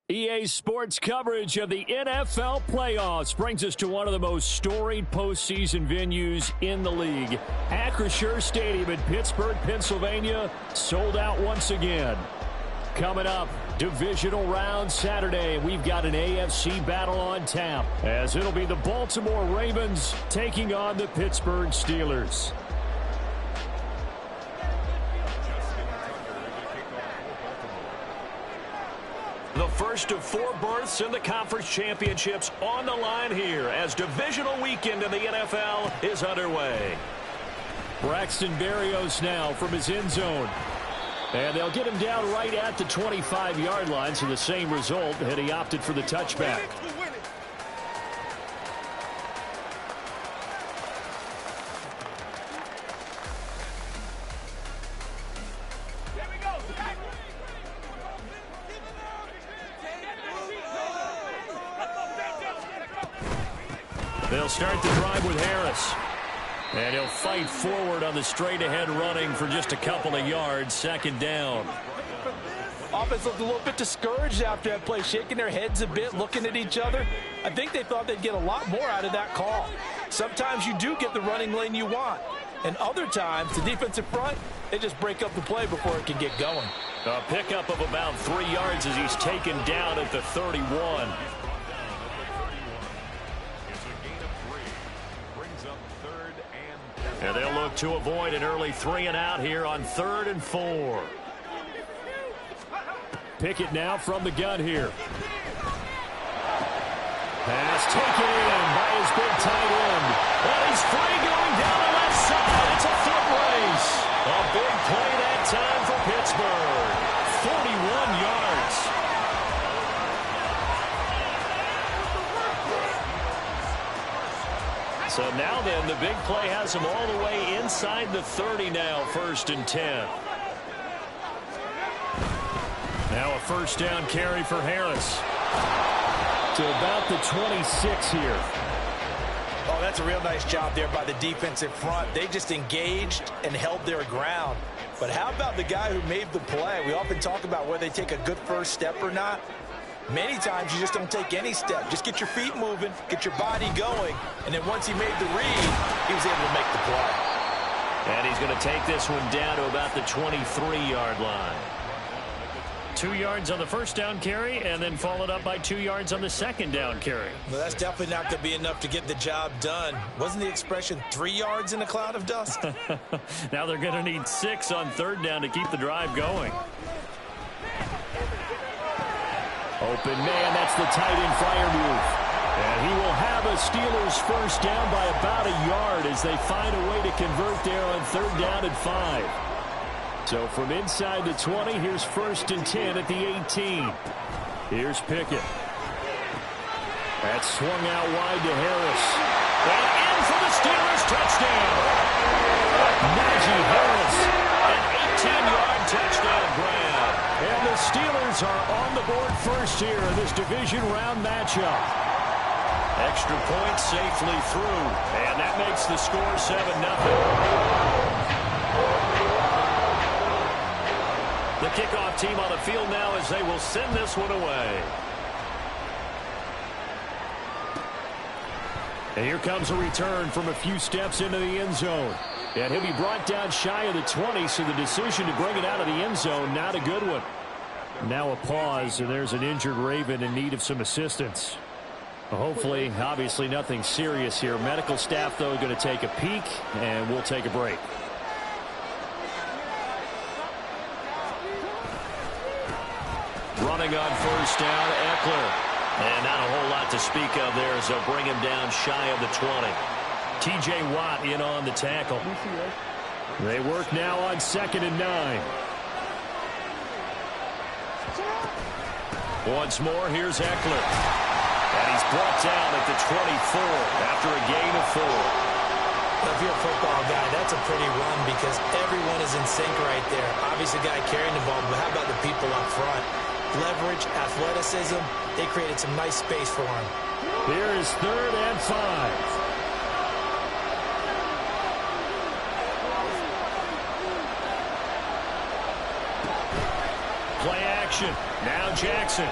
EA Sports coverage of the NFL playoffs brings us to one of the most storied postseason venues in the league. Acrisure Stadium in Pittsburgh, Pennsylvania, sold out once again. Coming up, divisional round Saturday. We've got an AFC battle on tap, as it'll be the Baltimore Ravens taking on the Pittsburgh Steelers. The first of 4 berths in the conference championships on the line here as divisional weekend in the NFL is underway. Braxton Berrios now from his end zone. And they'll get him down right at the 25-yard line, so the same result had he opted for the touchback. They'll start the drive with Harris. And he'll fight forward on the straight-ahead running for just a couple of yards, second down. Offense looked a little bit discouraged after that play, shaking their heads a bit, looking at each other. I think they thought they'd get a lot more out of that call. Sometimes you do get the running lane you want. And other times, the defensive front, they just break up the play before it can get going. A pickup of about 3 yards as he's taken down at the 31. And they'll look to avoid an early 3 and out here on 3rd and 4. Pickett now from the gun here. Pass taken in by his big tight end. And he's free going down the left side. It's a foot race. A big play that time for Pittsburgh. 41 yards. So now then, the big play has him all the way inside the 30 now, 1st and 10. Now a first down carry for Harris. To about the 26 here. Oh, that's a real nice job there by the defensive front. They just engaged and held their ground. But how about the guy who made the play? We often talk about whether they take a good first step or not. Many times you just don't take any step. Just get your feet moving, get your body going, and then once he made the read, he was able to make the play. And he's going to take this one down to about the 23-yard line. 2 yards on the first down carry, and then followed up by 2 yards on the second down carry. Well, that's definitely not going to be enough to get the job done. Wasn't the expression 3 yards in a cloud of dust? Now they're going to need 6 on 3rd down to keep the drive going. Open man, that's the tight end Freiermuth. And he will have a Steelers first down by about a yard as they find a way to convert there on 3rd down and 5. So from inside the 20, here's 1st and 10 at the 18. Here's Pickett. That's swung out wide to Harris. And in for the Steelers touchdown. Najee Harris, an 18-yard touchdown grab. And the Steelers are on the board first here in this division round matchup. Extra point safely through. And that makes the score 7-0. The kickoff team on the field now as they will send this one away. And here comes a return from a few steps into the end zone. And he'll be brought down shy of the 20, so the decision to bring it out of the end zone, not a good one. Now a pause, and there's an injured Raven in need of some assistance. Hopefully, obviously nothing serious here. Medical staff, though, going to take a peek, and we'll take a break. Running on first down, Eckler. And not a whole lot to speak of there as they'll bring him down shy of the 20. T.J. Watt in on the tackle. They work now on 2nd and 9. Once more, here's Eckler. And he's brought down at the 24 after a gain of 4. If you're a football guy, that's a pretty run because everyone is in sync right there. Obviously, the guy carrying the ball, but how about the people up front? Leverage, athleticism, they created some nice space for him. Here is 3rd and 5. Play action. Now Jackson.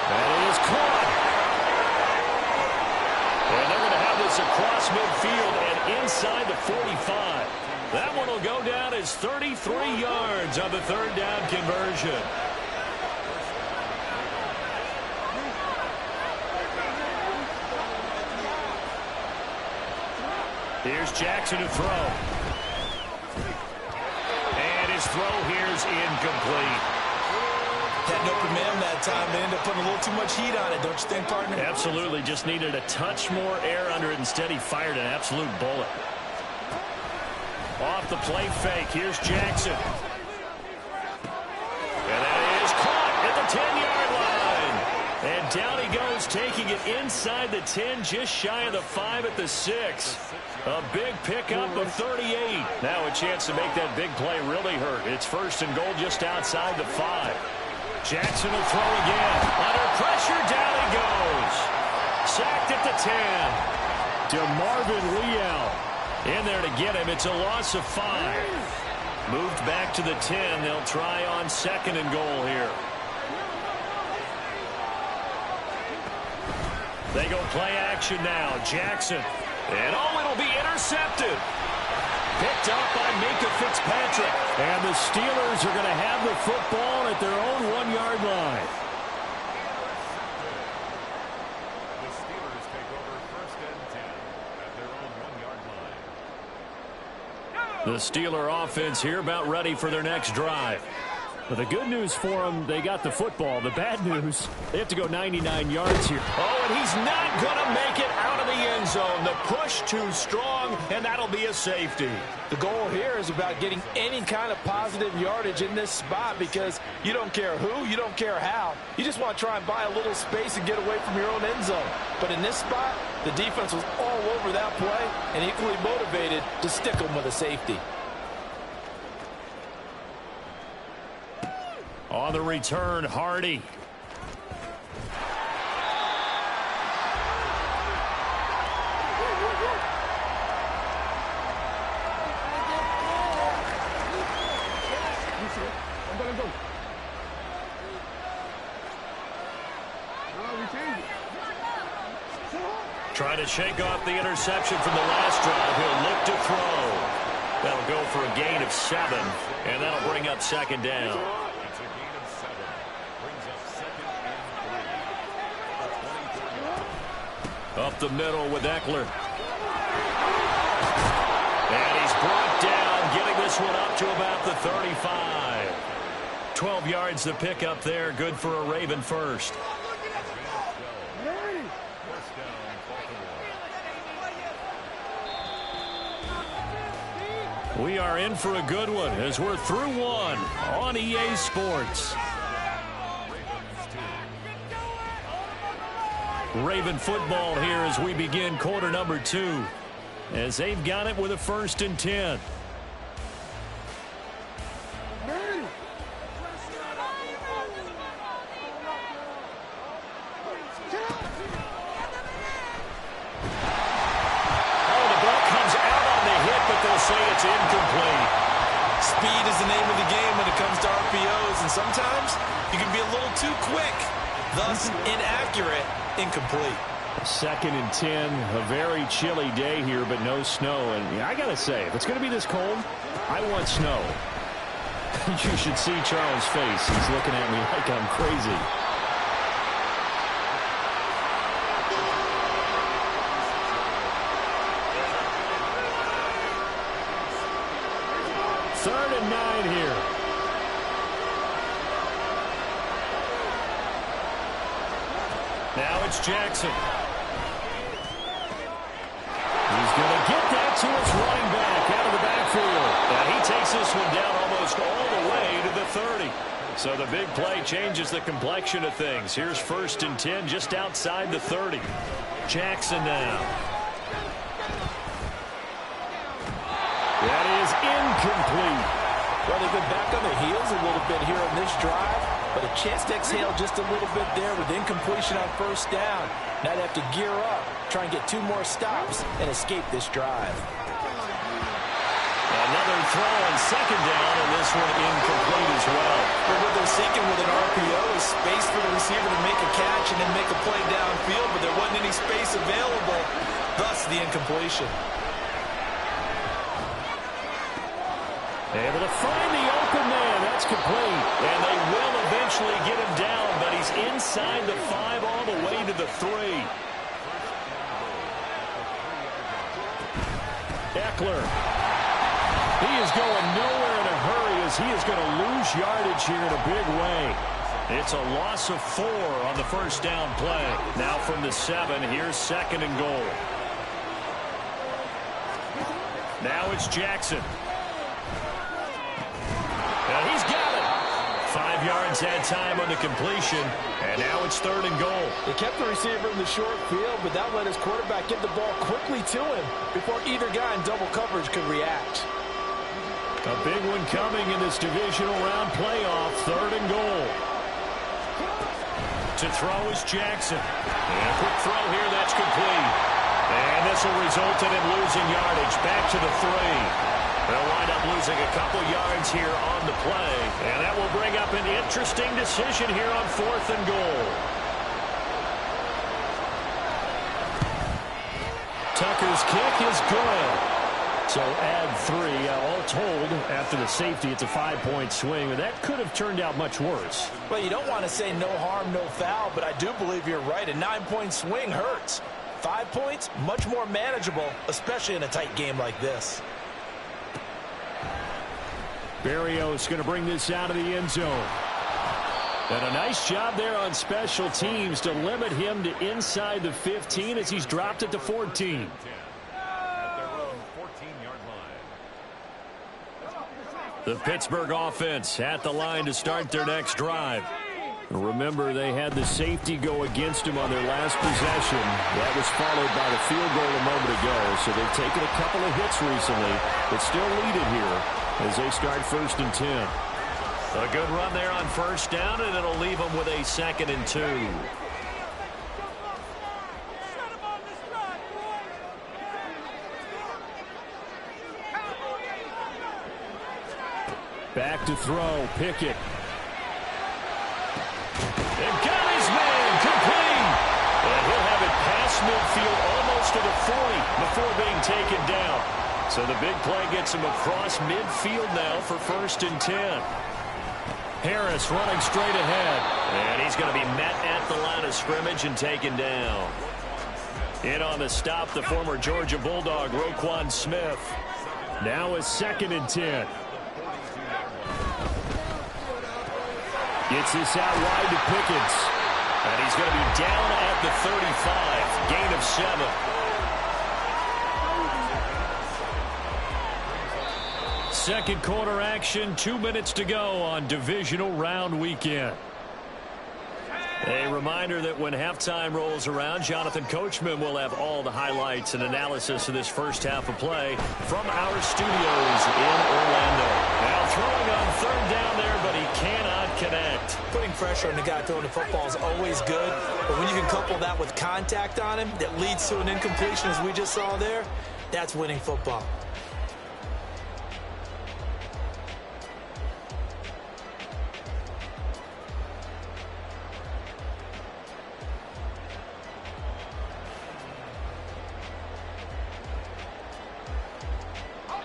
And it is caught. And they're going to have this across midfield and inside the 45. That one will go down as 33 yards on the third down conversion. Here's Jackson to throw. And his throw here's incomplete. Had no command that time. They ended up putting a little too much heat on it, don't you think, partner? Absolutely. Just needed a touch more air under it. Instead, he fired an absolute bullet. Off the play fake. Here's Jackson. And that is caught at the 10-yard line. And down he goes, taking it inside the 10, just shy of the 5 at the 6. A big pickup of 38. Now a chance to make that big play really hurt. It's first and goal just outside the 5. Jackson will throw again. Under pressure, down he goes. Sacked at the 10. DeMarvin Leal in there to get him. It's a loss of 5. Moved back to the 10. They'll try on second and goal here. They go play action now. Jackson. And it'll be intercepted. Picked up by Minka Fitzpatrick. And the Steelers are going to have the football at their own 1-yard line. The Steelers take over first and 10 at their own 1-yard line. The Steeler offense here about ready for their next drive. But the good news for them, they got the football. The bad news, they have to go 99 yards here. Oh, and he's not going to make it out of the end zone. The push too strong, and that'll be a safety. The goal here is about getting any kind of positive yardage in this spot because you don't care who, you don't care how. You just want to try and buy a little space and get away from your own end zone. But in this spot, the defense was all over that play and equally motivated to stick them with a safety. On the return, Hardy. Trying to shake off the interception from the last drive. He'll look to throw. That'll go for a gain of 7, and that'll bring up second down. It's a gain of 7. Brings up second and 3. Up the middle with Eckler. And he's brought down, getting this one up to about the 35. 12 yards to pick up there. Good for a Raven first. We are in for a good one as we're through one on EA Sports. Raven football here as we begin quarter number 2. As they've got it with a 1st and 10. Say it's incomplete. Speed is the name of the game when it comes to RPOs, and sometimes you can be a little too quick. Thus, inaccurate, incomplete. 2nd and 10, a very chilly day here, but no snow. And I got to say, if it's going to be this cold, I want snow. You should see Charles' face. He's looking at me like I'm crazy. Third and 9 here. Now it's Jackson. He's going to get that to his running back out of the backfield. And he takes this one down almost all the way to the 30. So the big play changes the complexion of things. Here's 1st and 10 just outside the 30. Jackson now. That is incomplete. Well, they've been back on their heels a little bit here on this drive, but a chance to exhale just a little bit there with incompletion on 1st down. Now they have to gear up, try and get 2 more stops, and escape this drive. Another throw on 2nd down, and this one incomplete as well. But what they're seeking with an RPO is was space for the receiver to make a catch and then make a play downfield, but there wasn't any space available, thus the incompletion. Able to find the open man. That's complete. And they will eventually get him down, but he's inside the 5 all the way to the 3. Eckler. He is going nowhere in a hurry as he is going to lose yardage here in a big way. It's a loss of 4 on the first down play. Now from the 7, here's 2nd and goal. Now it's Jackson. And he's got it. 5 yards that time on the completion. And now it's 3rd and goal. They kept the receiver in the short field, but that let his quarterback get the ball quickly to him before either guy in double coverage could react. A big one coming in this divisional round playoff. 3rd and goal. To throw is Jackson. And a quick throw here. That's complete. And this will result in him losing yardage. Back to the 3. They'll wind up losing a couple yards here on the play. And that will bring up an interesting decision here on 4th and goal. Tucker's kick is good. So add 3. All told, after the safety, it's a 5-point swing. And that could have turned out much worse. Well, you don't want to say no harm, no foul, but I do believe you're right. A 9-point swing hurts. 5 points, much more manageable, especially in a tight game like this. Berrios going to bring this out of the end zone. And a nice job there on special teams to limit him to inside the 15 as he's dropped it to 14. The Pittsburgh offense at the line to start their next drive. Remember, they had the safety go against him on their last possession. That was followed by the field goal a moment ago. So they've taken a couple of hits recently, but still lead it here as they start 1st and 10. A good run there on 1st down, and it'll leave them with a 2nd and 2. Back to throw, Pickett. And got his man, complete. And he'll have it past midfield almost to the 40 before being taken down. So the big play gets him across midfield now for 1st and 10. Harris running straight ahead. And he's going to be met at the line of scrimmage and taken down. In on the stop, the former Georgia Bulldog, Roquan Smith. Now is 2nd and 10. Gets this out wide to Pickens. And he's going to be down at the 35. Gain of 7. Second quarter action. 2 minutes to go on divisional round weekend. A reminder that when halftime rolls around, Jonathan Coachman will have all the highlights and analysis of this first half of play from our studios in Orlando. Now throwing on 3rd down there, but he cannot connect. Putting pressure on the guy throwing the football is always good, but when you can couple that with contact on him that leads to an incompletion, as we just saw there, that's winning football.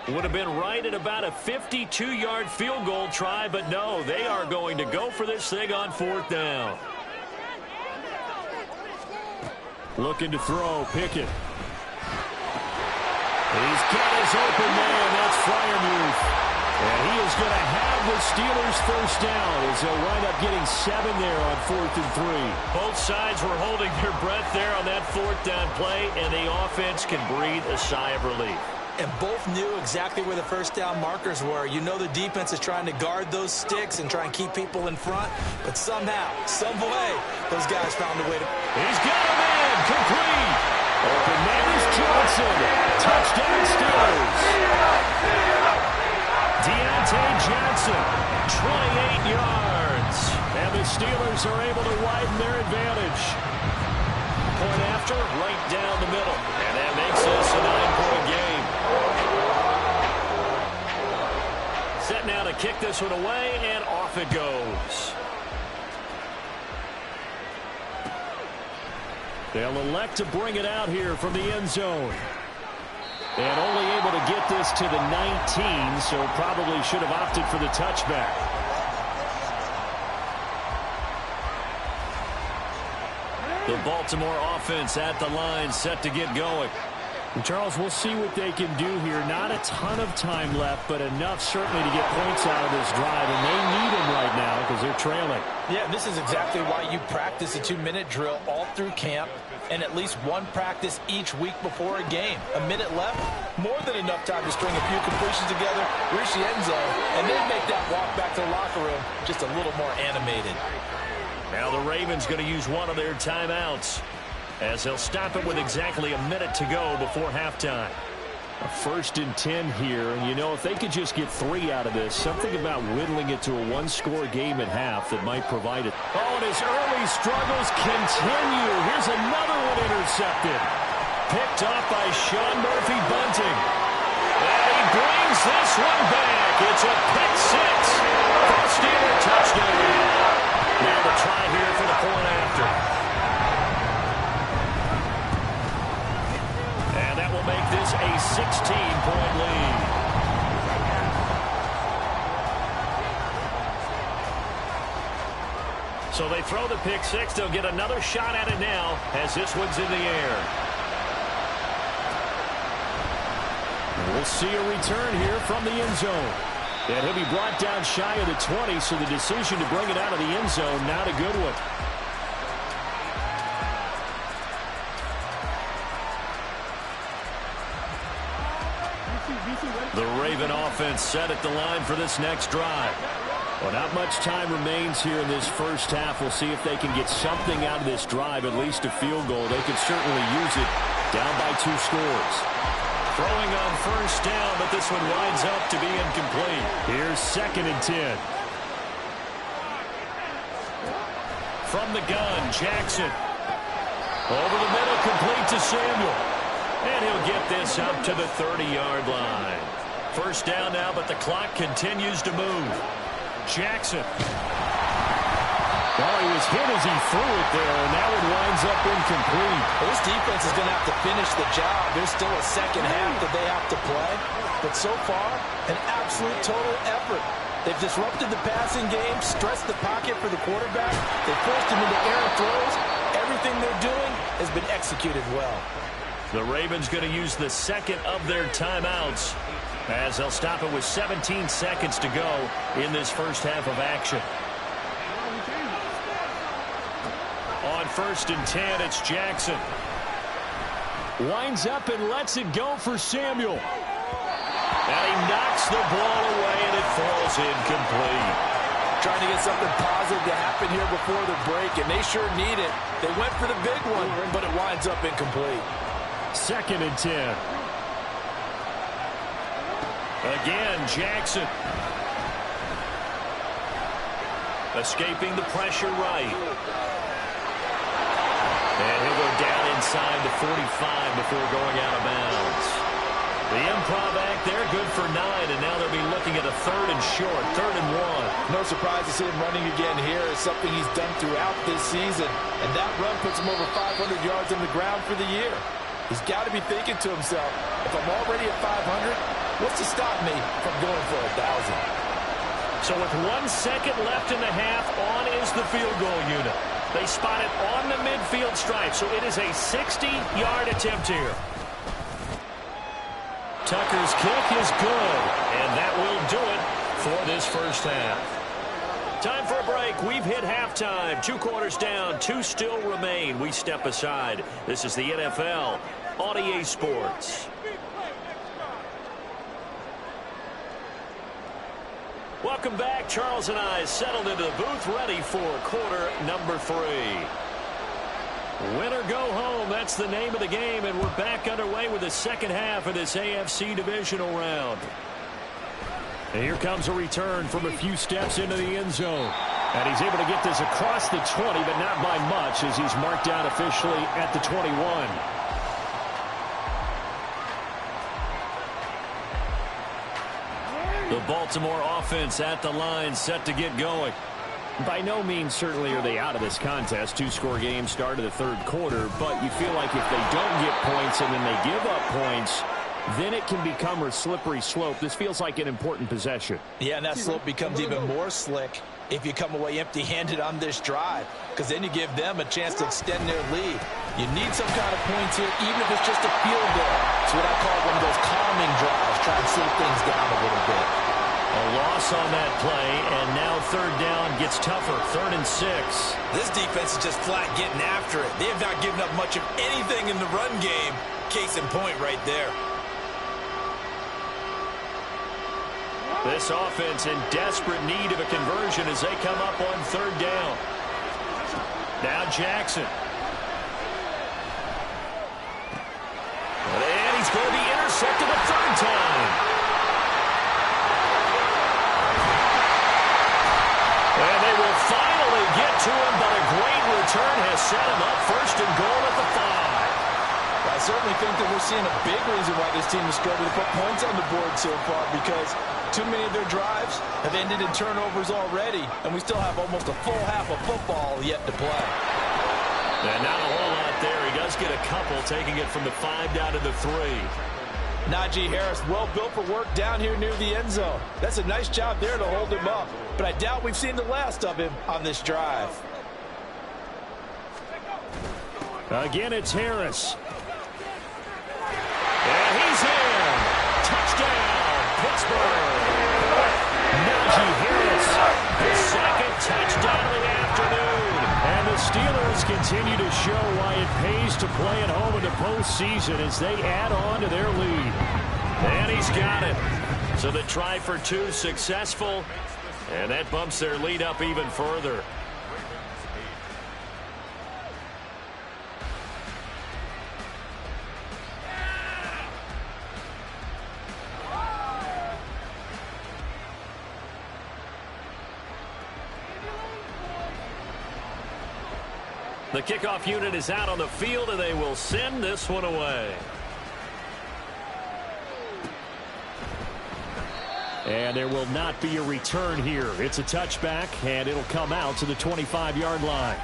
Would have been right at about a 52-yard field goal try, but no, they are going to go for this thing on 4th down. Looking to throw, Pickett. He's got his open man, that's Freiermuth. And he is going to have the Steelers 1st down as they'll wind up getting 7 there on 4th and 3. Both sides were holding their breath there on that 4th down play, and the offense can breathe a sigh of relief. And both knew exactly where the 1st down markers were. You know the defense is trying to guard those sticks and try and keep people in front. But somehow, some way, those guys found a way to... He's got a man, complete. Open man is Johnson. Touchdown Steelers. Deontay Johnson, 28 yards. And the Steelers are able to widen their advantage. Point after, right down the middle. And that makes this a 9-point game. Set now to kick this one away, and off it goes. They'll elect to bring it out here from the end zone. And only able to get this to the 19, so probably should have opted for the touchback. The Baltimore offense at the line, set to get going. And Charles, we'll see what they can do here. Not a ton of time left, but enough certainly to get points out of this drive, and they need them right now because they're trailing. Yeah, this is exactly why you practice a 2-minute drill all through camp and at least one practice each week before a game. A minute left, more than enough time to string a few completions together, reach the end zone, and then make that walk back to the locker room just a little more animated. Now the Ravens going to use one of their timeouts, as they'll stop it with exactly a minute to go before halftime. A 1st and 10 here, and you know, if they could just get 3 out of this, something about whittling it to a one-score game at half that might provide it. Oh, and his early struggles continue. Here's another one intercepted. Picked off by Sean Murphy-Bunting. And he brings this one back. It's a pick 6. First Steeler touchdown. Now the try here for the point after. And that will make this a 16-point lead. So they throw the pick 6. They'll get another shot at it now as this one's in the air. And we'll see a return here from the end zone. And he'll be brought down shy of the 20, so the decision to bring it out of the end zone, not a good one. The Raven offense set at the line for this next drive. Well, not much time remains here in this first half. We'll see if they can get something out of this drive, at least a field goal. They could certainly use it down by 2 scores. Throwing on first down, but this one winds up to be incomplete. Here's 2nd and 10. From the gun, Jackson. Over the middle, complete to Samuel. And he'll get this up to the 30-yard line. First down now, but the clock continues to move. Jackson. Well, he was hit as he threw it there, and that one winds up incomplete. Well, this defense is going to have to finish the job. There's still a second half that they have to play. But so far, an absolute total effort. They've disrupted the passing game, stressed the pocket for the quarterback. They've forced him into errant throws. Everything they're doing has been executed well. The Ravens going to use the second of their timeouts as they'll stop it with 17 seconds to go in this first half of action. On 1st and 10, it's Jackson. Winds up and lets it go for Samuel. And he knocks the ball away, and it falls incomplete. Trying to get something positive to happen here before the break, and they sure need it. They went for the big one, but it winds up incomplete. 2nd and 10. Again, Jackson. Escaping the pressure right. And he'll go down inside the 45 before going out of bounds. The improv act there, good for 9, and now they'll be looking at a 3rd and short, 3rd and 1. No surprise to see him running again here. It's something he's done throughout this season, and that run puts him over 500 yards on the ground for the year. He's got to be thinking to himself, if I'm already at 500, what's to stop me from going for 1,000? So with 1 second left in the half, on is the field goal unit. They spot it on the midfield stripe, so it is a 60-yard attempt here. Tucker's kick is good, and that will do it for this first half. Time for a break. We've hit halftime. 2 quarters down, 2 still remain. We step aside. This is the NFL on EA Sports. Welcome back. Charles and I settled into the booth, ready for quarter number 3. Win or go home, that's the name of the game, and we're back underway with the second half of this AFC Divisional round. And here comes a return from a few steps into the end zone. And he's able to get this across the 20, but not by much, as he's marked down officially at the 21. The Baltimore offense at the line, set to get going. By no means certainly are they out of this contest. Two-score game start of the third quarter, but you feel like if they don't get points and then they give up points, then it can become a slippery slope. This feels like an important possession. Yeah, and that slope becomes even more slick if you come away empty-handed on this drive, because then you give them a chance to extend their lead. You need some kind of points here, even if it's just a field goal. It's what I call one of those calming drives, try and slow things down a little bit. A loss on that play, and now third down gets tougher, 3rd and 6. This defense is just flat getting after it. They have not given up much of anything in the run game. Case in point right there. This offense in desperate need of a conversion as they come up on third down. Now Jackson. And he's going to be intercepted a third time. And they will finally get to him, but a great return has set him up 1st and goal at the 5. I certainly think that we're seeing a big reason why this team is struggling to put points on the board so far, because too many of their drives have ended in turnovers already, and we still have almost a full half of football yet to play. And not a whole lot there. He does get a couple, taking it from the 5 down to the 3. Najee Harris, well built for work down here near the end zone. That's a nice job there to hold him up, but I doubt we've seen the last of him on this drive. Again, it's Harris. And he's in. Touchdown, Pittsburgh. Najee Harris, his 2nd touchdown of the afternoon. And the Steelers continue to show why it pays to play at home in the postseason as they add on to their lead. And he's got it. So the try for 2 successful, and that bumps their lead up even further. The kickoff unit is out on the field, and they will send this one away. And there will not be a return here. It's a touchback, and it'll come out to the 25-yard line.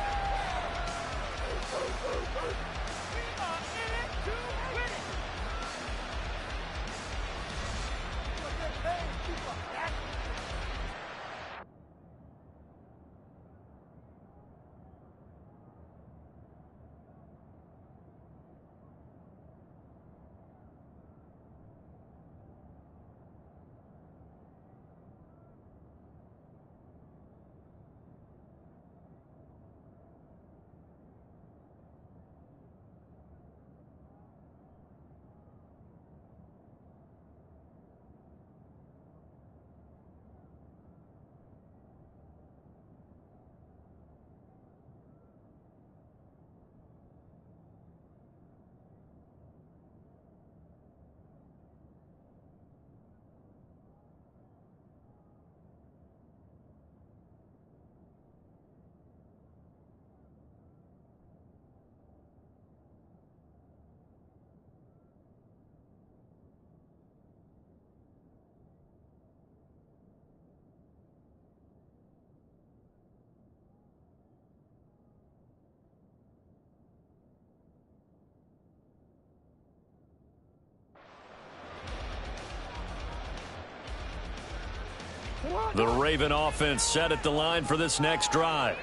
The Raven offense set at the line for this next drive.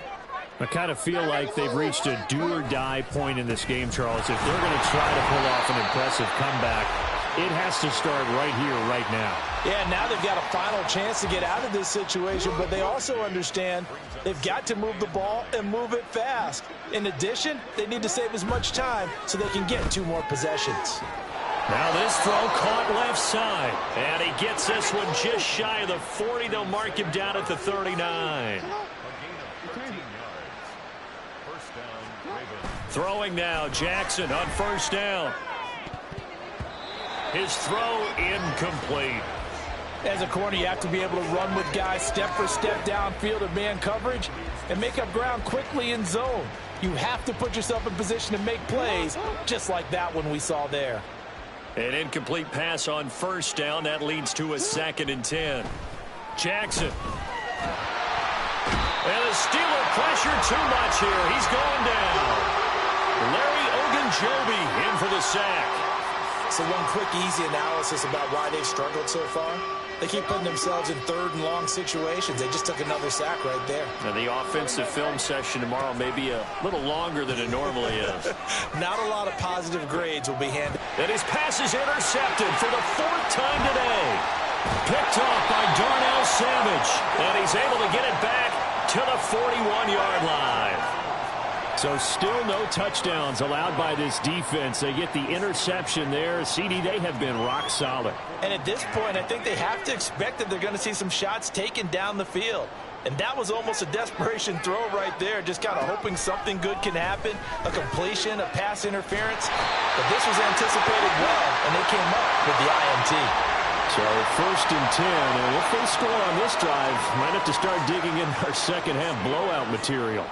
I kind of feel like they've reached a do-or-die point in this game, Charles. If they're going to try to pull off an impressive comeback, it has to start right here, right now. Yeah, now they've got a final chance to get out of this situation, but they also understand they've got to move the ball and move it fast. In addition, they need to save as much time so they can get 2 more possessions. Now this throw caught left side, and he gets this one just shy of the 40. They'll mark him down at the 39. Throwing now, Jackson on 1st down. His throw incomplete. As a corner, you have to be able to run with guys step for step downfield of man coverage and make up ground quickly in zone. You have to put yourself in position to make plays, just like that one we saw there. An incomplete pass on 1st down. That leads to a 2nd and 10. Jackson. And the Steeler pressure too much here. He's going down. Larry Ogunjobi in for the sack. So one quick, easy analysis about why they've struggled so far. They keep putting themselves in third and long situations. They just took another sack right there. Now the offensive film session tomorrow may be a little longer than it normally is. Not a lot of positive grades will be handed. And his pass is intercepted for the 4th time today. Picked off by Darnell Savage. And he's able to get it back to the 41-yard line. So still no touchdowns allowed by this defense. They get the interception there. CD, they have been rock solid. And at this point, I think they have to expect that they're going to see some shots taken down the field. And that was almost a desperation throw right there, just kind of hoping something good can happen, a completion, a pass interference. But this was anticipated well, and they came up with the INT. So 1st and 10, and if they score on this drive, might have to start digging in our second half blowout material.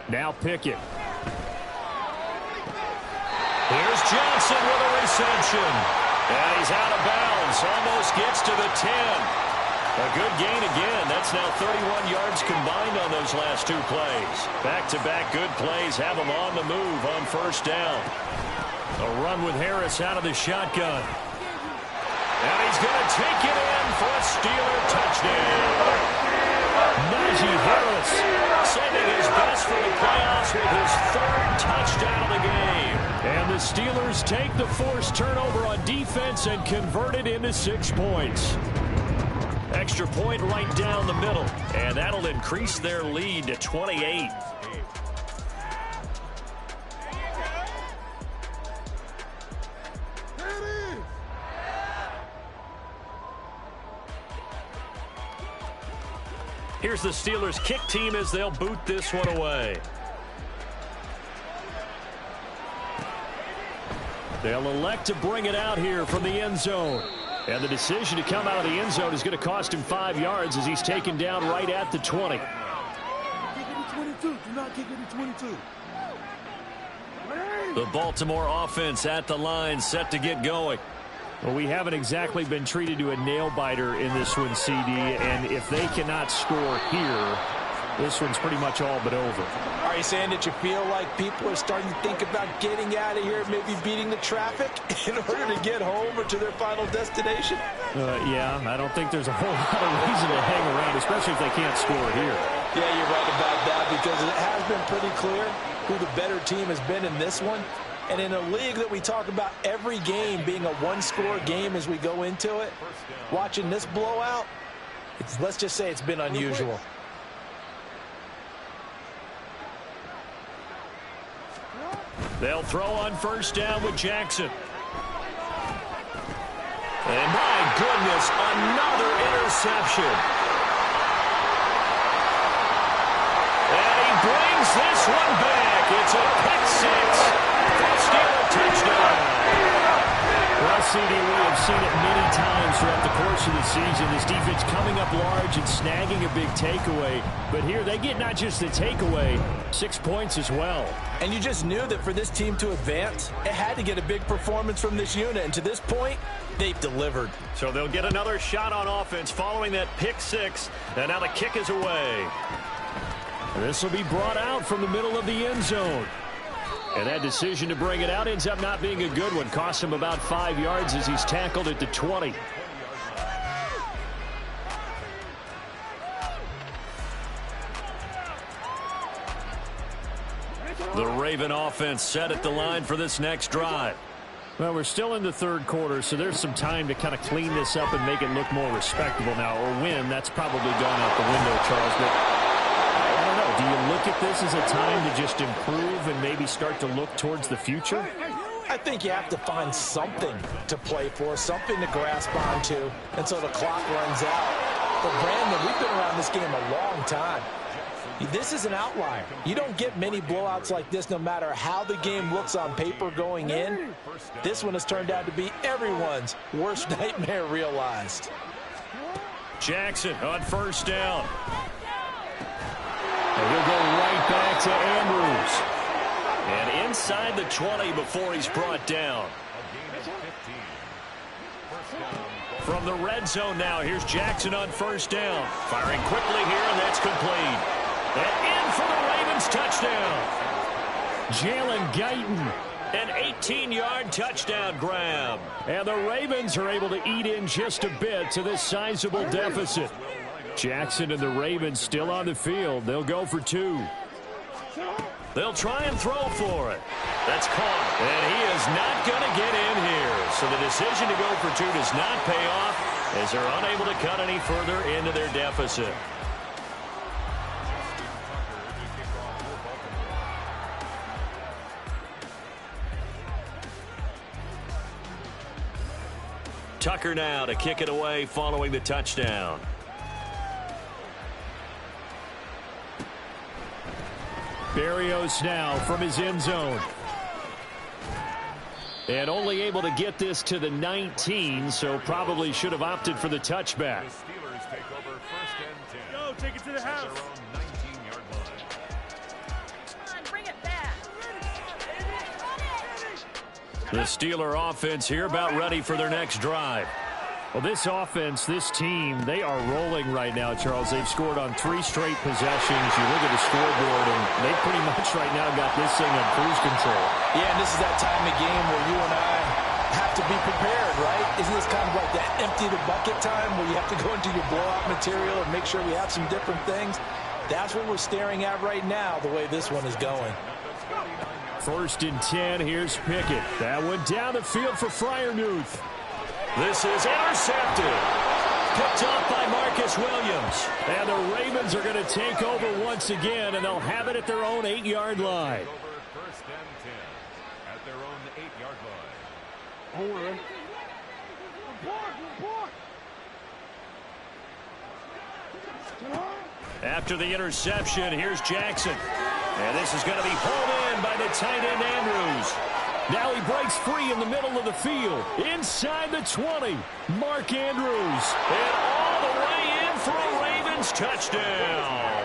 Now Pickett. Here's Johnson with a reception. And he's out of bounds. Almost gets to the 10. A good gain again. That's now 31 yards combined on those last 2 plays. Back-to-back good plays have them on the move on 1st down. A run with Harris out of the shotgun. And he's going to take it in for a Steeler touchdown. Najee Harris sending his best for the playoffs with his 3rd touchdown of the game. And the Steelers take the forced turnover on defense and convert it into 6 points. Extra point right down the middle. And that'll increase their lead to 28. Here's the Steelers kick team as they'll boot this one away. They'll elect to bring it out here from the end zone. And the decision to come out of the end zone is going to cost him 5 yards as he's taken down right at the 20. Kick it to 22. Do not kick it to 22. The Baltimore offense at the line, set to get going. Well, we haven't exactly been treated to a nail-biter in this one, CD, and if they cannot score here, this one's pretty much all but over. Are you saying that you feel like people are starting to think about getting out of here, maybe beating the traffic in order to get home or to their final destination? Yeah, I don't think there's a whole lot of reason to hang around, especially if they can't score here. Yeah, you're right about that, because it has been pretty clear who the better team has been in this one. And in a league that we talk about every game being a one-score game as we go into it, watching this blowout, let's just say it's been unusual. They'll throw on 1st down with Jackson. And my goodness, another interception. And he brings this one back. It's a pick 6. Steeler touchdown. Well, CD, we have seen it many times throughout the course of the season. This defense coming up large and snagging a big takeaway. But here they get not just the takeaway, 6 points as well. And you just knew that for this team to advance, it had to get a big performance from this unit. And to this point, they've delivered. So they'll get another shot on offense following that pick 6. And now the kick is away. This will be brought out from the middle of the end zone. And that decision to bring it out ends up not being a good one. Cost him about 5 yards as he's tackled at the 20. The Raven offense set at the line for this next drive. Well, we're still in the 3rd quarter, so there's some time to kind of clean this up and make it look more respectable now. Or win, that's probably gone out the window, Charles. But I don't know. Do you look at this as a time to just improve and maybe start to look towards the future? I think you have to find something to play for, something to grasp onto, until the clock runs out. But, Brandon, we've been around this game a long time. This is an outlier. You don't get many blowouts like this no matter how the game looks on paper going in. This one has turned out to be everyone's worst nightmare realized. Jackson on 1st down. And he'll go right back to Andrews. And inside the 20 before he's brought down. From the the red zone now. Here's Jackson on first down. Firing quickly here, and that's complete. And in for the Ravens touchdown. Jalen Guyton, an 18-yard touchdown grab. And the Ravens are able to eat in just a bit to this sizable deficit. Jackson and the Ravens still on the field. They'll go for 2. They'll try and throw for it. That's caught. And he is not going to get in here. So the decision to go for 2 does not pay off as they're unable to cut any further into their deficit. Tucker now to kick it away following the touchdown. Berrios now from his end zone. And only able to get this to the 19, so probably should have opted for the touchback. The Steelers take over first and 10. Go, take it to the house. At their own 19-yard line. Come on, bring it back. The Steeler offense here about ready for their next drive. Well, this offense, this team, they are rolling right now, Charles. They've scored on 3 straight possessions. You look at the scoreboard, and they pretty much right now got this thing on cruise control. Yeah, and this is that time of game where you and I have to be prepared, right? Isn't this kind of like that empty the bucket time where you have to go into your blowout material and make sure we have some different things? That's what we're staring at right now, the way this one is going. First and 10, here's Pickett. That one down the field for Freiermuth. This is intercepted. Picked off by Marcus Williams. And the Ravens are going to take over once again, and they'll have it at their own 8-yard line. Over first and 10 at their own 8-yard line. Hold on. After the interception, here's Jackson. And this is going to be pulled in by the tight end Andrews. Now he breaks free in the middle of the field. Inside the 20, Mark Andrews. And all the way in for a Ravens touchdown.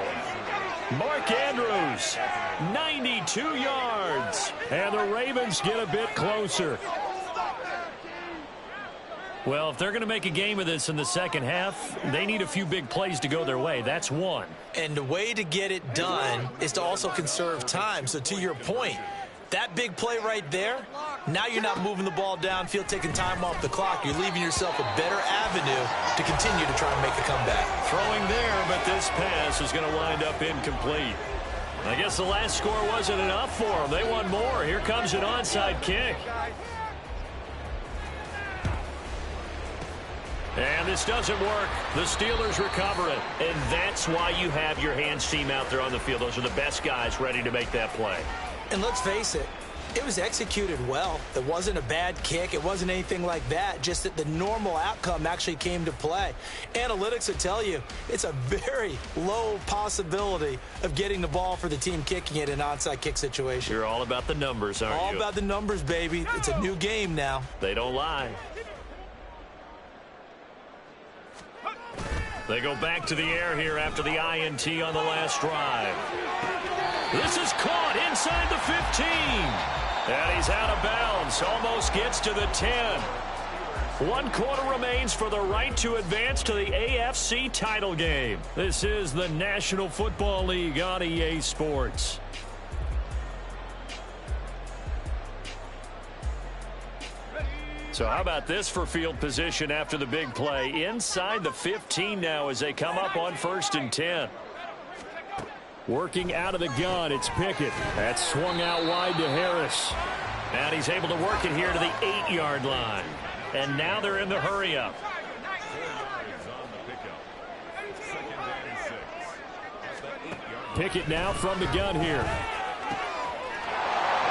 Mark Andrews, 92 yards. And the Ravens get a bit closer. Well, if they're going to make a game of this in the second half, they need a few big plays to go their way. That's one. And the way to get it done is to also conserve time. So to your point, that big play right there, now you're not moving the ball downfield, taking time off the clock. You're leaving yourself a better avenue to continue to try and make a comeback. Throwing there, but this pass is going to wind up incomplete. I guess the last score wasn't enough for them. They want more. Here comes an onside kick. And this doesn't work. The Steelers recover it. And that's why you have your hands team out there on the field. Those are the best guys ready to make that play. And let's face it, it was executed well. It wasn't a bad kick. It wasn't anything like that. Just that the normal outcome actually came to play. Analytics will tell you it's a very low possibility of getting the ball for the team kicking it in an onside kick situation. You're all about the numbers, aren't you? All about the numbers, baby. It's a new game now. They don't lie. They go back to the air here after the INT on the last drive. This is caught inside the 15. And he's out of bounds. Almost gets to the 10. 1 quarter remains for the right to advance to the AFC title game. This is the National Football League on EA Sports. So how about this for field position after the big play? Inside the 15 now as they come up on first and 10. Working out of the gun, it's Pickett. That's swung out wide to Harris. And he's able to work it here to the 8-yard line. And now they're in the hurry-up. Pickett now from the gun here.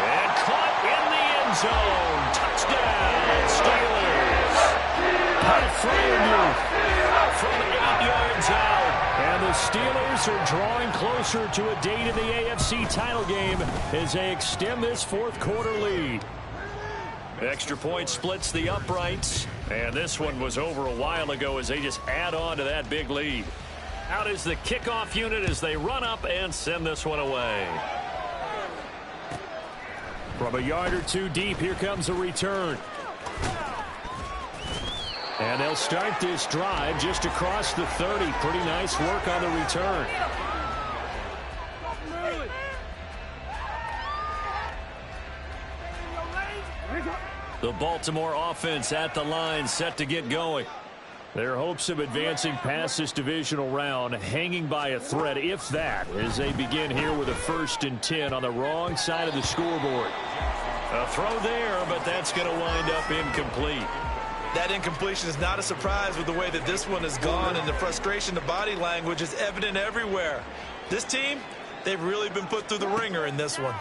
And caught in the end zone. Touchdown, Steelers. Pat Freiermuth from 8 yards out. And the Steelers are drawing closer to a date in the AFC title game as they extend this fourth quarter lead. Extra point splits the uprights. And this one was over a while ago as they just add on to that big lead. Out is the kickoff unit as they run up and send this one away. From a yard or two deep, here comes a return. And they'll start this drive just across the 30. Pretty nice work on the return. The Baltimore offense at the line, set to get going. Their hopes of advancing past this divisional round hanging by a thread, if that, as they begin here with a 1st and 10 on the wrong side of the scoreboard. A throw there, but that's going to wind up incomplete. That incompletion is not a surprise with the way that this one has gone, and the frustration, the body language is evident everywhere. This team, they've really been put through the ringer in this one.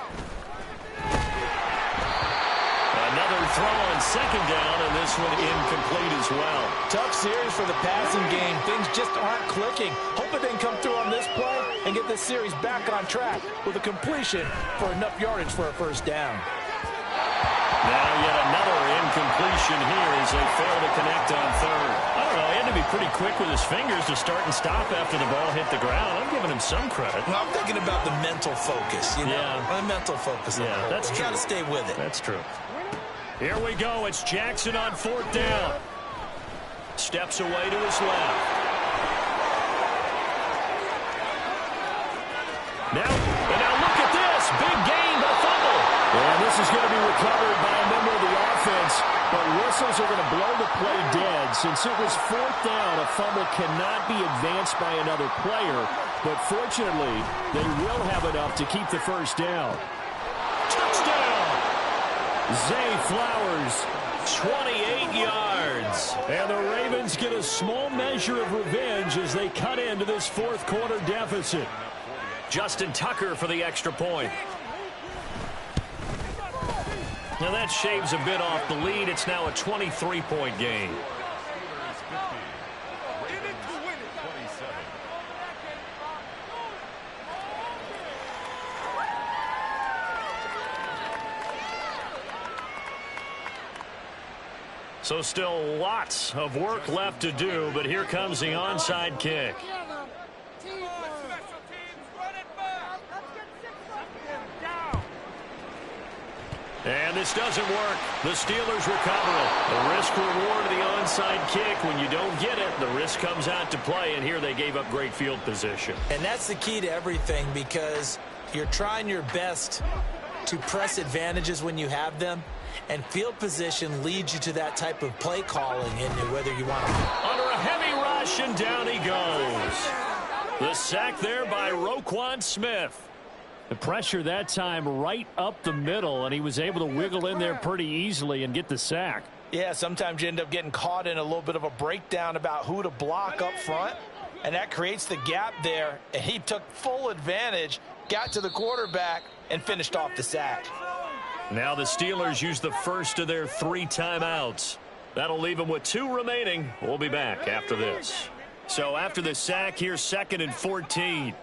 Another throw on 2nd down, and this one incomplete as well. Tough series for the passing game. Things just aren't clicking. Hope they can come through on this play and get this series back on track with a completion for enough yardage for a 1st down. Now yet another incompletion here as they fail to connect on 3rd. I don't know, he had to be pretty quick with his fingers to start and stop after the ball hit the ground. I'm giving him some credit. Well, I'm thinking about the mental focus, you know? Yeah. The mental focus. Yeah, that's true. You got to stay with it. That's true. Here we go. It's Jackson on 4th down. Steps away to his left. Now look at this. Big gain, but fumble. And this is going to be recovered by a member of the offense. But whistles are going to blow the play dead. Since it was 4th down, a fumble cannot be advanced by another player. But fortunately, they will have enough to keep the 1st down. Touchdown! Zay Flowers, 28 yards. And the Ravens get a small measure of revenge as they cut into this 4th quarter deficit. Justin Tucker for the extra point. Now that shaves a bit off the lead. It's now a 23-point game. So still lots of work left to do, but here comes the onside kick. And this doesn't work. The Steelers recover it. The risk-reward of the onside kick. When you don't get it, the risk comes out to play, and here they gave up great field position. And that's the key to everything, because you're trying your best to press advantages when you have them, and field position leads you to that type of play calling in whether you want to. Under a heavy rush, and down he goes. The sack there by Roquan Smith. The pressure that time right up the middle, and he was able to wiggle in there pretty easily and get the sack. Yeah, sometimes you end up getting caught in a little bit of a breakdown about who to block up front, and that creates the gap there, and he took full advantage, got to the quarterback, and finished off the sack. Now the Steelers use the first of their 3 timeouts. That'll leave them with 2 remaining. We'll be back after this. So after the sack, here's 2nd and 14.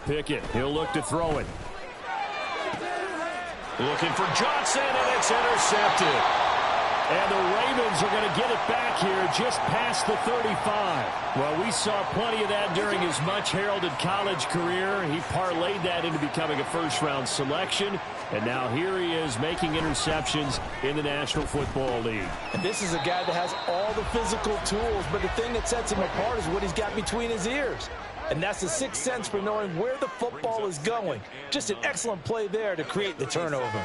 Pickett, he'll look to throw it. Looking for Johnson, and it's intercepted. And the Ravens are going to get it back here just past the 35. Well, we saw plenty of that during his much-heralded college career. He parlayed that into becoming a first-round selection. And now here he is making interceptions in the National Football League. And this is a guy that has all the physical tools, but the thing that sets him apart is what he's got between his ears. And that's the 6th sense for knowing where the football is going. Just an excellent play there to create the turnover.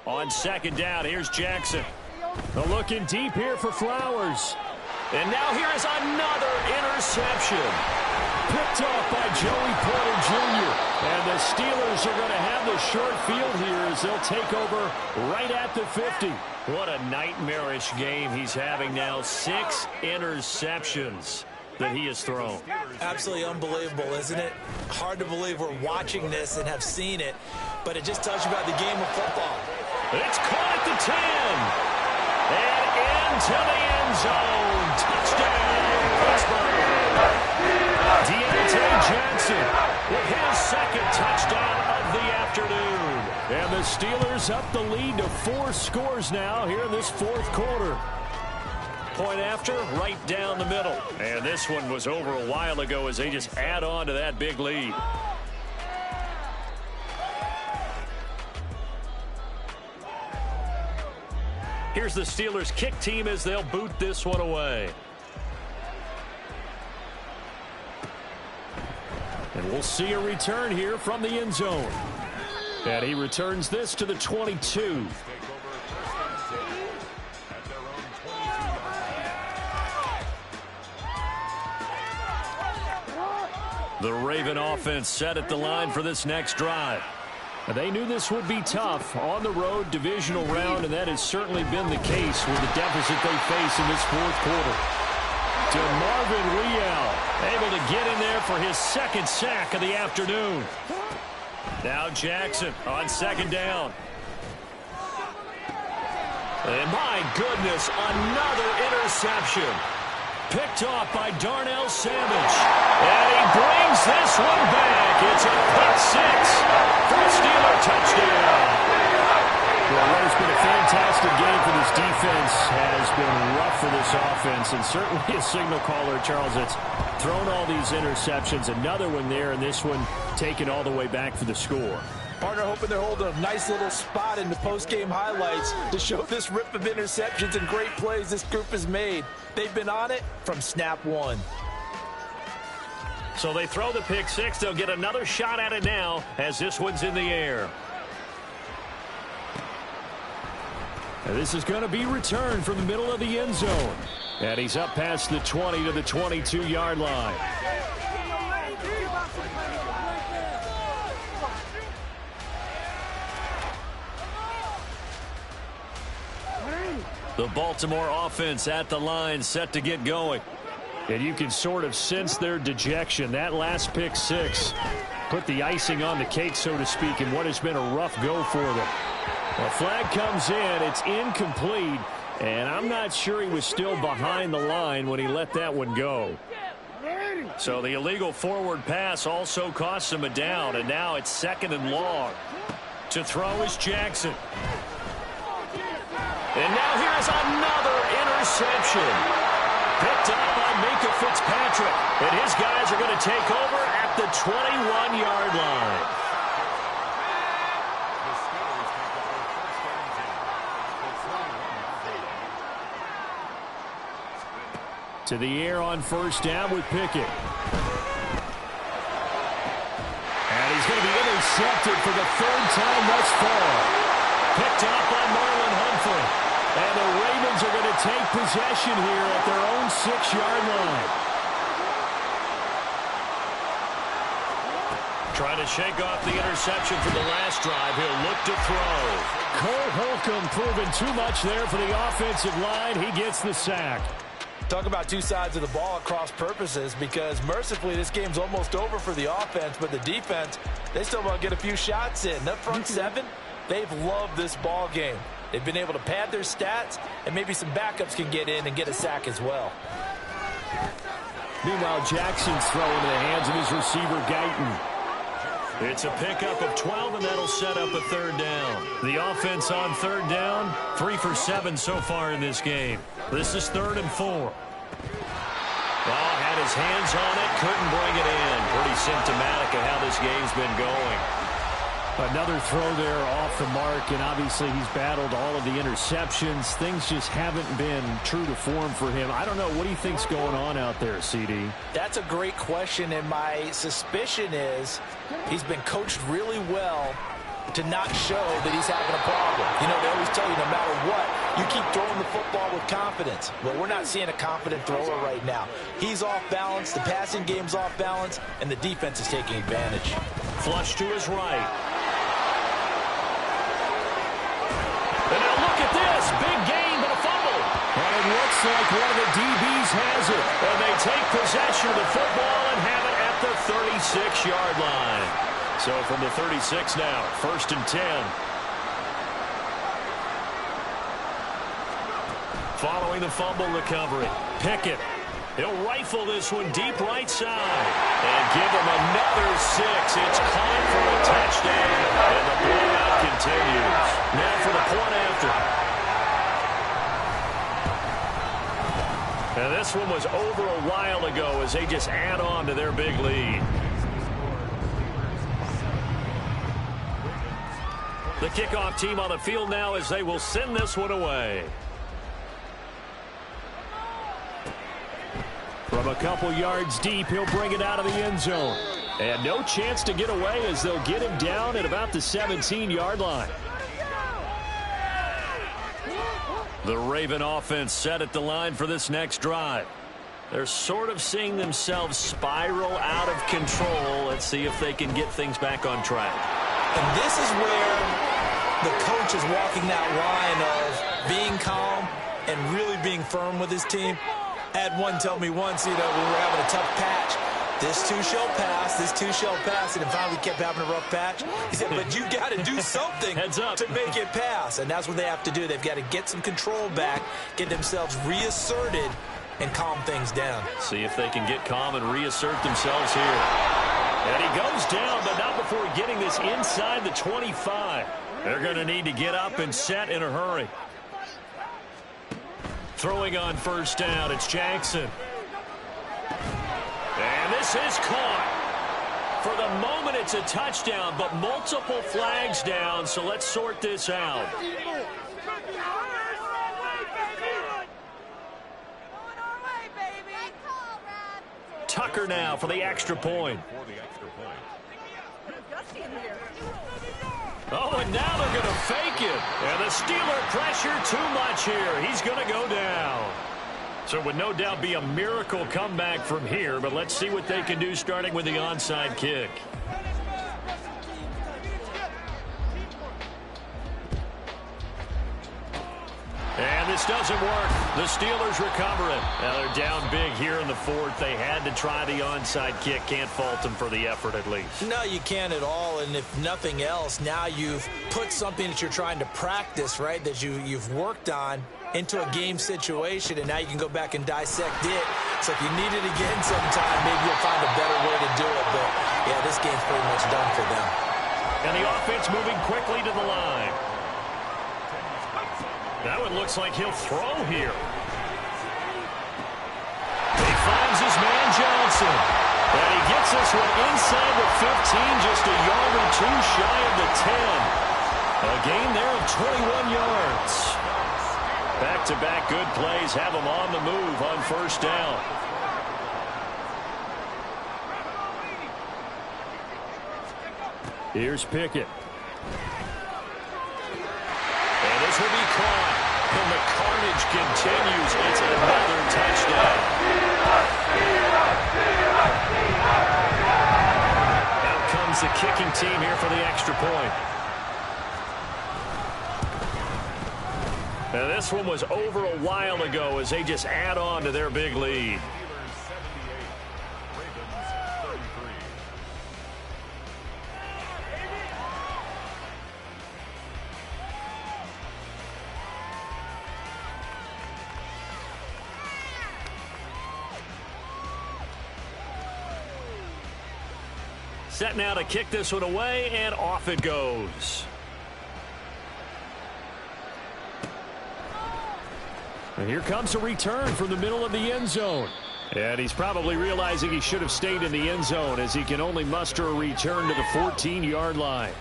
On 2nd down, here's Jackson. A looking deep here for Flowers. And now here is another interception. Picked off by Joey Porter Jr. And the Steelers are going to have the short field here as they'll take over right at the 50. What a nightmarish game he's having now. 6 interceptions that he has thrown. Absolutely unbelievable, isn't it? Hard to believe we're watching this and have seen it, but it just tells you about the game of football. It's caught at the 10. And into the end zone. Touchdown, Pittsburgh. Deontay Johnson with his 2nd touchdown of the afternoon. And the Steelers up the lead to 4 scores now here in this 4th quarter. point after, right down the middle. And this one was over a while ago as they just add on to that big lead. Here's the Steelers' kick team as they'll boot this one away. And we'll see a return here from the end zone. And he returns this to the 22. The Raven offense set at the line for this next drive. They knew this would be tough on the road, divisional round, and that has certainly been the case with the deficit they face in this fourth quarter. To Marvin Leal, able to get in there for his second sack of the afternoon. Now Jackson on second down. And my goodness, another interception. Picked off by Darnell Savage. And he brings this one back. It's a pick six for a Steeler touchdown. Well, what has been a fantastic game for this defense has been rough for this offense, and certainly a signal caller, Charles, that's thrown all these interceptions. Another one there, and this one taken all the way back for the score. Partner hoping they're holding a nice little spot in the post-game highlights to show this rip of interceptions and great plays this group has made. They've been on it from snap one. So they throw the pick six. They'll get another shot at it now as this one's in the air. And this is going to be returned from the middle of the end zone. And he's up past the 20 to the 22-yard line. The Baltimore offense at the line, set to get going. And you can sort of sense their dejection. That last pick six put the icing on the cake, so to speak, in what has been a rough go for them. A flag comes in. It's incomplete. And I'm not sure he was still behind the line when he let that one go. So the illegal forward pass also costs him a down. And now it's second and long. To throw is Jackson. And now here's another interception. Picked up by Minka Fitzpatrick. And his guys are going to take over at the 21-yard line. To the air on first down with Pickett. And he's going to be intercepted for the third time thus far. Picked up by Marlon Humphrey. And the Ravens are going to take possession here at their own 6-yard line. Trying to shake off the interception from the last drive. He'll look to throw. Cole Holcomb proving too much there for the offensive line. He gets the sack. Talk about two sides of the ball at cross purposes, because mercifully this game's almost over for the offense, but the defense, they still want to get a few shots in. That front seven, they've loved this ball game. They've been able to pad their stats, and maybe some backups can get in and get a sack as well. Meanwhile, Jackson's throw into the hands of his receiver, Guyton. It's a pickup of 12, and that'll set up a third down. The offense on third down, 3 for 7 so far in this game. This is 3rd and 4. Oh, had his hands on it, couldn't bring it in. Pretty symptomatic of how this game's been going. Another throw there off the mark, and obviously he's battled all of the interceptions. Things just haven't been true to form for him. I don't know. What do you think's going on out there, CD? That's a great question, and my suspicion is he's been coached really well to not show that he's having a problem. You know, they always tell you no matter what, you keep throwing the football with confidence. Well, we're not seeing a confident thrower right now. He's off balance, the passing game's off balance, and the defense is taking advantage. Flush to his right. And now look at this. Big gain, but a fumble. And it looks like one of the DBs has it. And they take possession of the football and have it at the 36-yard line. So from the 36 now, 1st and 10. Following the fumble recovery, Pickett. He'll rifle this one deep right side. And give him another 6. It's caught for a touchdown. And the blowout continues. Now for the point after. this one was over a while ago as they just add on to their big lead. The kickoff team on the field now as they will send this one away. From a couple yards deep, he'll bring it out of the end zone. And no chance to get away as they'll get him down at about the 17-yard line. The Raven offense set at the line for this next drive. They're sort of seeing themselves spiral out of control. Let's see if they can get things back on track. And this is where the coach is walking that line of being calm and really being firm with his team. I had one tell me once, when we were having a tough patch, this too shall pass, this too shall pass, and then finally we kept having a rough patch. He said, but you got to do something to make it pass, and that's what they have to do. They've got to get some control back, get themselves reasserted, and calm things down. See if they can get calm and reassert themselves here. And he goes down, but not before getting this inside the 25. They're going to need to get up and set in a hurry. Throwing on first down, it's Jackson. And this is caught. For the moment, it's a touchdown, but multiple flags down, so let's sort this out. Tucker now for the extra point. Oh, and now they're going to fake it. And the Steeler pressure too much here. He's going to go down. So it would no doubt be a miracle comeback from here, but let's see what they can do starting with the onside kick. And this doesn't work. The Steelers recover it. Now they're down big here in the fourth. They had to try the onside kick. Can't fault them for the effort at least. No, you can't at all. And if nothing else, now you've put something that you're trying to practice, right, that you've worked on into a game situation, and now you can go back and dissect it. So if you need it again sometime, maybe you'll find a better way to do it. But, yeah, this game's pretty much done for them. And the offense moving quickly to the line. That one looks like he'll throw here. He finds his man Johnson. And he gets this one inside the 15, just a yard or two shy of the 10. A gain there of 21 yards. Back-to-back good plays have him on the move on first down. Here's Pickett. And this will be caught. And the carnage continues. It's another touchdown. Out comes the kicking team here for the extra point. And this one was over a while ago as they just add on to their big lead. Set now to kick this one away, and off it goes. And here comes a return from the middle of the end zone. And he's probably realizing he should have stayed in the end zone as he can only muster a return to the 14-yard line.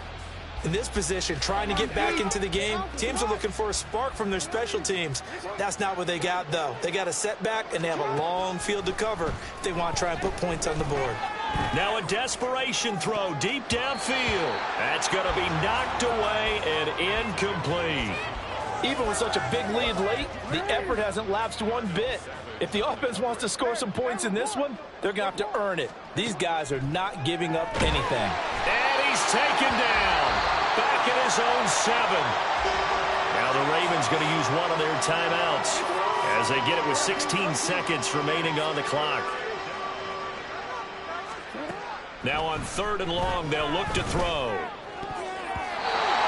In this position, trying to get back into the game, teams are looking for a spark from their special teams. That's not what they got, though. They got a setback, and they have a long field to cover if they want to try and put points on the board. Now a desperation throw deep downfield. That's going to be knocked away and incomplete. Even with such a big lead late, the effort hasn't lapsed one bit. If the offense wants to score some points in this one, they're going to have to earn it. These guys are not giving up anything. And he's taken down. Back at his own 7. Now the Ravens going to use one of their timeouts as they get it with 16 seconds remaining on the clock. Now on 3rd and long, they'll look to throw.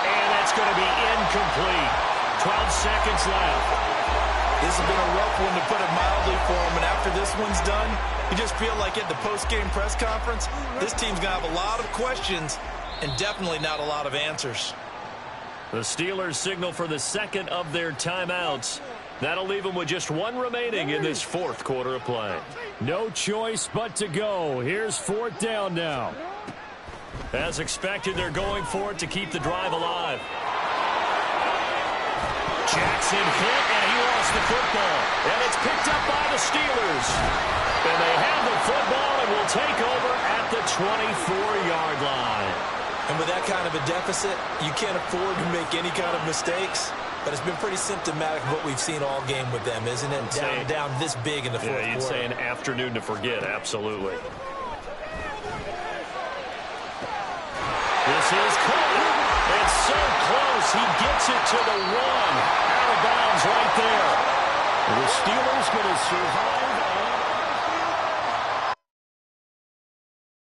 And that's going to be incomplete. 12 seconds left. This has been a rough one, to put it mildly, for him. And after this one's done, you just feel like at the post-game press conference, this team's going to have a lot of questions and definitely not a lot of answers. The Steelers signal for the second of their timeouts. That'll leave them with just one remaining in this fourth quarter of play. No choice but to go. Here's fourth down now. As expected, they're going for it to keep the drive alive. Jackson hit, and he lost the football. And it's picked up by the Steelers. And they have the football and will take over at the 24-yard line. And with that kind of a deficit, you can't afford to make any kind of mistakes. But it's been pretty symptomatic of what we've seen all game with them, isn't it? Down this big in the fourth quarter. Yeah, you'd say an afternoon to forget, absolutely. This is caught. It's so close. He gets it to the one. Out of bounds right there. The Steelers going to survive